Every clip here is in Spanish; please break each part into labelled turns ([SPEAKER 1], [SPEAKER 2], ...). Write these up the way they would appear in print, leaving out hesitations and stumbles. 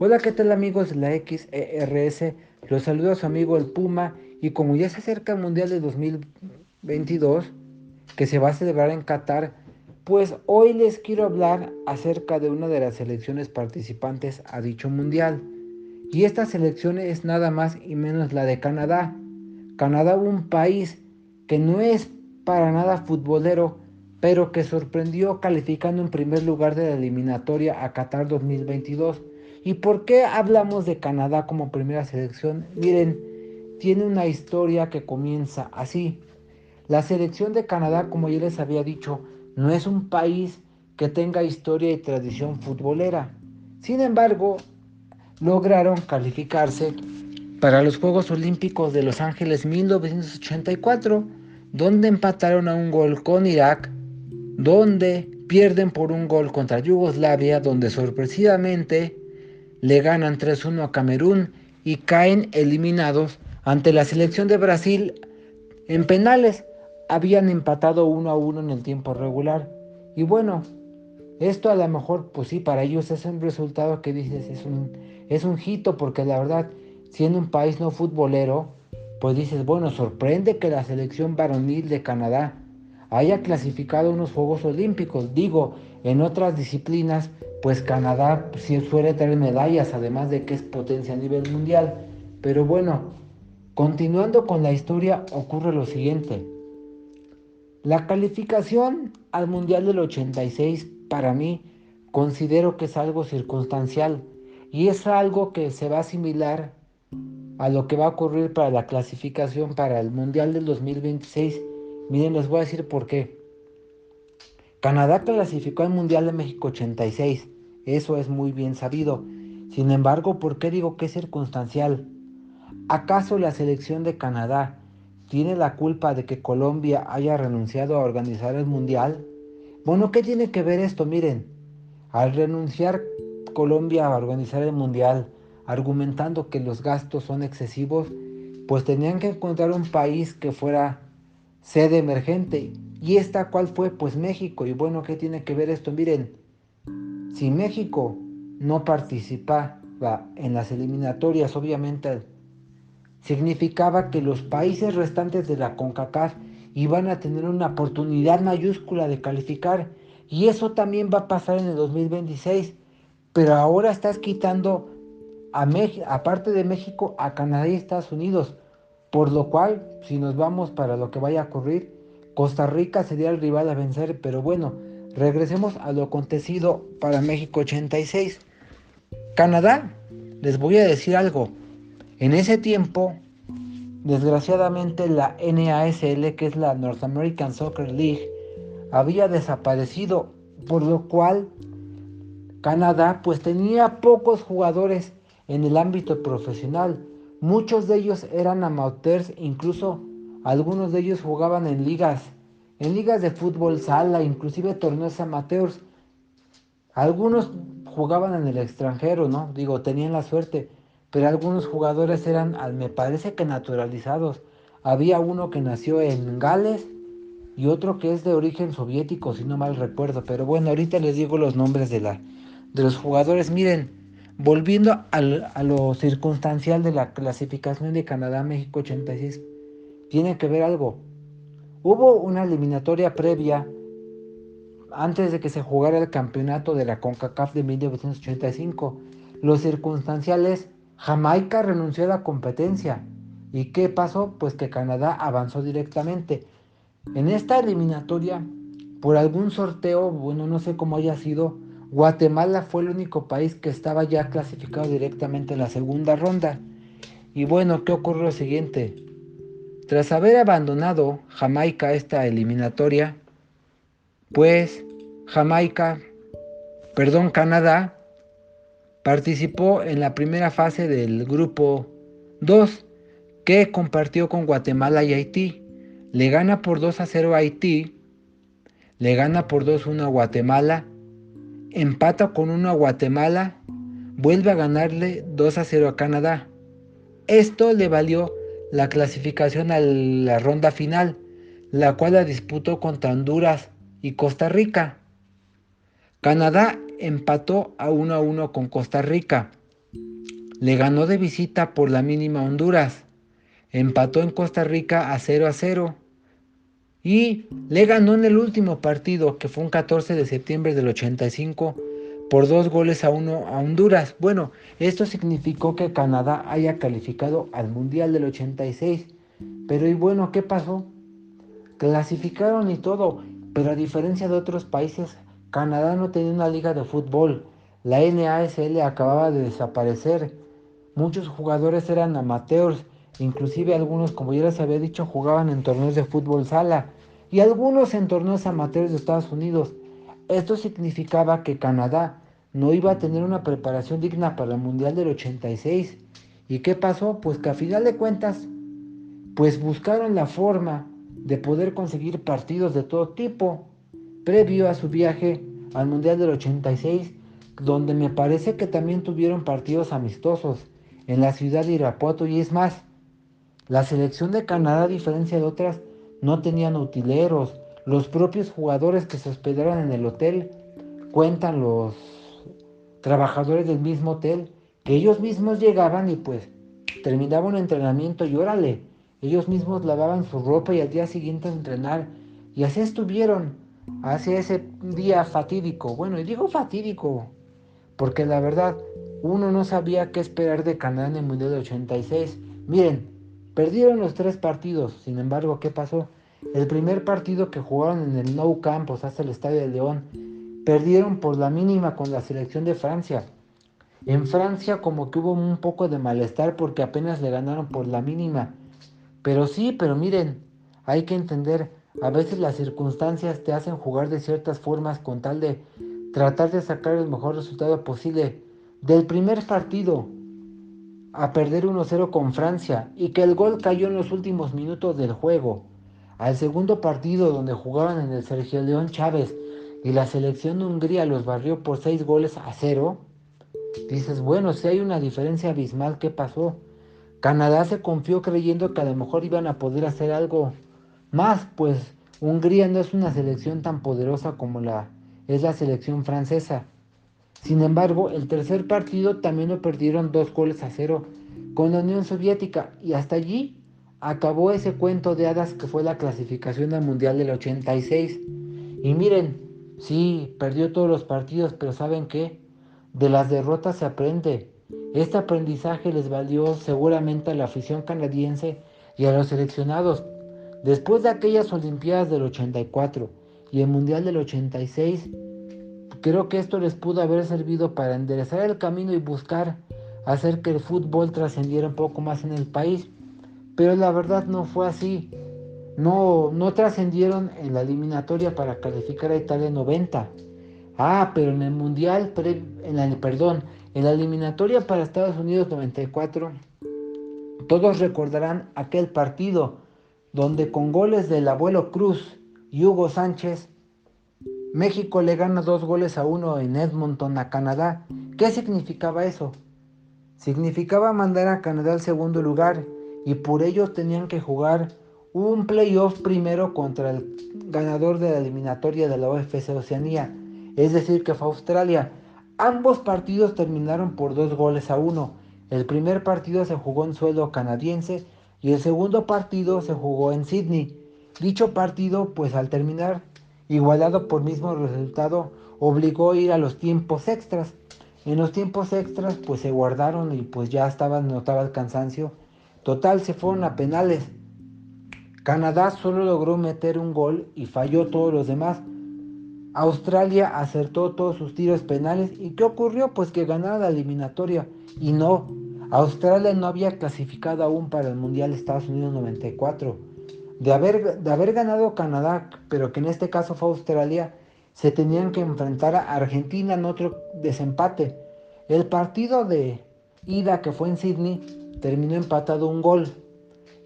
[SPEAKER 1] Hola, ¿qué tal amigos de la XERS? Los saluda a su amigo el Puma y como ya se acerca el Mundial de 2022 que se va a celebrar en Qatar, pues hoy les quiero hablar acerca de una de las selecciones participantes a dicho Mundial. Y esta selección es nada más y menos la de Canadá. Canadá, un país que no es para nada futbolero, pero que sorprendió calificando en primer lugar de la eliminatoria a Qatar 2022. ¿Y por qué hablamos de Canadá como primera selección? Miren, tiene una historia que comienza así. La selección de Canadá, como ya les había dicho, no es un país que tenga historia y tradición futbolera. Sin embargo, lograron calificarse para los Juegos Olímpicos de Los Ángeles 1984, donde empataron a un gol con Irak, donde pierden por un gol contra Yugoslavia, donde sorpresivamente le ganan 3-1 a Camerún y caen eliminados ante la selección de Brasil en penales. Habían empatado 1-1 en el tiempo regular. Y bueno, esto a lo mejor, pues sí, para ellos es un resultado que dices, es un hito, porque la verdad, siendo un país no futbolero, pues dices, bueno, sorprende que la selección varonil de Canadá haya clasificado unos Juegos Olímpicos. Digo, en otras disciplinas, pues Canadá sí suele traer medallas, además de que es potencia a nivel mundial. Pero bueno, continuando con la historia, ocurre lo siguiente. La calificación al Mundial del 86 para mí considero que es algo circunstancial y es algo que se va a asimilar a lo que va a ocurrir para la clasificación para el Mundial del 2026. Miren, les voy a decir por qué. Canadá clasificó al Mundial de México 86, eso es muy bien sabido. Sin embargo, ¿por qué digo que es circunstancial? ¿Acaso la selección de Canadá tiene la culpa de que Colombia haya renunciado a organizar el Mundial? Bueno, ¿qué tiene que ver esto? Miren, al renunciar Colombia a organizar el Mundial, argumentando que los gastos son excesivos, pues tenían que encontrar un país que fuera sede emergente. ¿Y esta cuál fue? Pues México. Y bueno, ¿qué tiene que ver esto? Miren, si México no participaba en las eliminatorias, obviamente significaba que los países restantes de la CONCACAF iban a tener una oportunidad mayúscula de calificar. Y eso también va a pasar en el 2026. Pero ahora estás quitando aparte de México, a Canadá y Estados Unidos. Por lo cual, si nos vamos para lo que vaya a ocurrir, Costa Rica sería el rival a vencer. Pero bueno, regresemos a lo acontecido para México 86. Canadá, les voy a decir algo. En ese tiempo, desgraciadamente la NASL, que es la North American Soccer League, había desaparecido, por lo cual Canadá pues tenía pocos jugadores en el ámbito profesional. Muchos de ellos eran amateurs, incluso algunos de ellos jugaban en ligas de fútbol sala, inclusive torneos amateurs. Algunos jugaban en el extranjero, ¿no? Digo, tenían la suerte, pero algunos jugadores eran, me parece que naturalizados. Había uno que nació en Gales y otro que es de origen soviético, si no mal recuerdo. Pero bueno, ahorita les digo los nombres de los jugadores. Miren, volviendo a lo circunstancial de la clasificación de Canadá-México 86, tiene que ver algo. Hubo una eliminatoria previa antes de que se jugara el campeonato de la CONCACAF de 1985. Lo circunstancial es, Jamaica renunció a la competencia. ¿Y qué pasó? Pues que Canadá avanzó directamente. En esta eliminatoria, por algún sorteo, bueno, no sé cómo haya sido, Guatemala fue el único país que estaba ya clasificado directamente en la segunda ronda. Y bueno, ¿qué ocurrió lo siguiente? Tras haber abandonado Jamaica esta eliminatoria, pues Jamaica, perdón, Canadá, participó en la primera fase del grupo 2, que compartió con Guatemala y Haití. Le gana por 2-0 a Haití, le gana por 2-1 a Guatemala, empata con 1 a Guatemala, vuelve a ganarle 2-0 a Canadá. Esto le valió la clasificación a la ronda final, la cual la disputó contra Honduras y Costa Rica. Canadá empató a 1-1 con Costa Rica. Le ganó de visita por la mínima a Honduras. Empató en Costa Rica a 0-0. Y le ganó en el último partido, que fue un 14 de septiembre del 85, por 2-1 a Honduras. Bueno, esto significó que Canadá haya calificado al Mundial del 86. Pero y bueno, ¿qué pasó? Clasificaron y todo, pero a diferencia de otros países, Canadá no tenía una liga de fútbol. La NASL acababa de desaparecer. Muchos jugadores eran amateurs, inclusive algunos, como ya les había dicho, jugaban en torneos de fútbol sala y algunos en torneos amateurs de Estados Unidos. Esto significaba que Canadá no iba a tener una preparación digna para el Mundial del 86. ¿Y qué pasó? Pues que a final de cuentas pues buscaron la forma de poder conseguir partidos de todo tipo previo a su viaje al Mundial del 86, donde me parece que también tuvieron partidos amistosos en la ciudad de Irapuato. Y es más, la selección de Canadá, a diferencia de otras, no tenían utileros. Los propios jugadores que se hospedaron en el hotel, cuentan los trabajadores del mismo hotel, que ellos mismos llegaban y pues terminaban un entrenamiento y órale, ellos mismos lavaban su ropa y al día siguiente a entrenar. Y así estuvieron hacia ese día fatídico. Bueno, y digo fatídico porque la verdad uno no sabía qué esperar de Canadá en el Mundial de 86. Miren, perdieron los 3 partidos. Sin embargo, ¿qué pasó? El primer partido que jugaron en el Nou Camp, o sea, hasta el Estadio de León, perdieron por la mínima con la selección de Francia. En Francia como que hubo un poco de malestar porque apenas le ganaron por la mínima. Pero sí, pero miren, hay que entender, a veces las circunstancias te hacen jugar de ciertas formas con tal de tratar de sacar el mejor resultado posible. Del primer partido a perder 1-0 con Francia y que el gol cayó en los últimos minutos del juego, al segundo partido donde jugaban en el Sergio León Chávez y la selección de Hungría los barrió por 6-0, dices, bueno, si hay una diferencia abismal, ¿qué pasó? Canadá se confió creyendo que a lo mejor iban a poder hacer algo más, pues Hungría no es una selección tan poderosa como es la selección francesa. Sin embargo, el tercer partido también lo perdieron 2-0 con la Unión Soviética y hasta allí acabó ese cuento de hadas que fue la clasificación al Mundial del 86. Y miren, sí, perdió todos los partidos, pero ¿saben qué? De las derrotas se aprende. Este aprendizaje les valió seguramente a la afición canadiense y a los seleccionados. Después de aquellas Olimpiadas del 84 y el Mundial del 86, creo que esto les pudo haber servido para enderezar el camino y buscar hacer que el fútbol trascendiera un poco más en el país. Pero la verdad no fue así. No trascendieron en la eliminatoria para calificar a Italia 90. Pero en el Mundial, en la eliminatoria para Estados Unidos 94, todos recordarán aquel partido donde con goles del abuelo Cruz y Hugo Sánchez, México le gana 2-1 en Edmonton a Canadá. ¿Qué significaba eso? Significaba mandar a Canadá al segundo lugar y por ello tenían que jugar un playoff primero contra el ganador de la eliminatoria de la UFC Oceanía, es decir, que fue Australia. Ambos partidos terminaron por 2-1. El primer partido se jugó en suelo canadiense y el segundo partido se jugó en Sydney. Dicho partido, pues al terminar igualado por mismo resultado, obligó a ir a los tiempos extras. En los tiempos extras pues se guardaron y pues ya notaba el cansancio. Total, se fueron a penales. Canadá solo logró meter un gol y falló todos los demás. Australia acertó todos sus tiros penales. ¿Y qué ocurrió? Pues que ganaron la eliminatoria. Y no, Australia no había clasificado aún para el Mundial de Estados Unidos 94. De haber ganado Canadá, pero que en este caso fue Australia, se tenían que enfrentar a Argentina en otro desempate. El partido de ida, que fue en Sydney, terminó empatado un gol.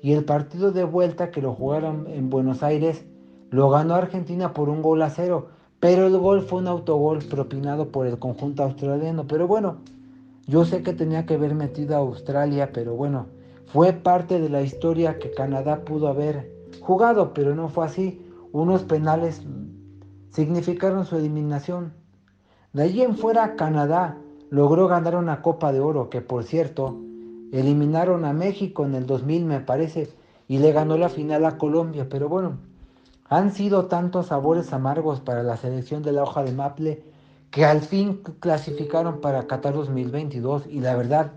[SPEAKER 1] Y el partido de vuelta, que lo jugaron en Buenos Aires, lo ganó Argentina por 1-0. Pero el gol fue un autogol propinado por el conjunto australiano. Pero bueno, yo sé que tenía que haber metido a Australia, pero bueno, fue parte de la historia que Canadá pudo haber jugado, pero no fue así. Unos penales significaron su eliminación. De allí en fuera, Canadá logró ganar una Copa de Oro, que por cierto, eliminaron a México en el 2000 me parece, y le ganó la final a Colombia, pero bueno, han sido tantos sabores amargos para la selección de la hoja de maple que al fin clasificaron para Qatar 2022 y la verdad,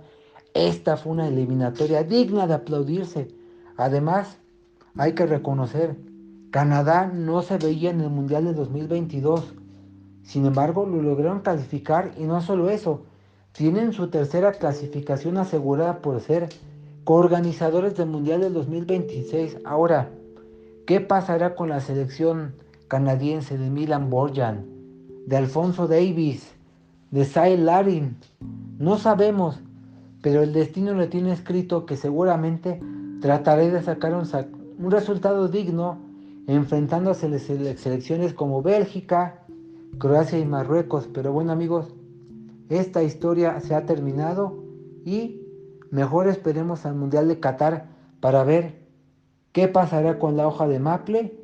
[SPEAKER 1] esta fue una eliminatoria digna de aplaudirse. Además, hay que reconocer, Canadá no se veía en el Mundial de 2022. Sin embargo, lo lograron calificar y no solo eso, tienen su tercera clasificación asegurada por ser coorganizadores del Mundial del 2026. Ahora, ¿qué pasará con la selección canadiense de Milan Borjan, de Alfonso Davies, de Cy Larin? No sabemos, pero el destino le tiene escrito que seguramente trataré de sacar un resultado digno enfrentando a selecciones como Bélgica, Croacia y Marruecos. Pero bueno amigos, esta historia se ha terminado y mejor esperemos al Mundial de Qatar para ver qué pasará con la hoja de maple.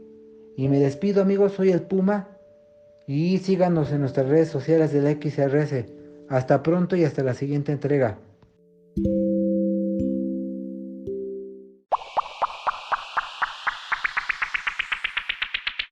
[SPEAKER 1] Y me despido amigos, soy el Puma y síganos en nuestras redes sociales de la XRS. Hasta pronto y hasta la siguiente entrega.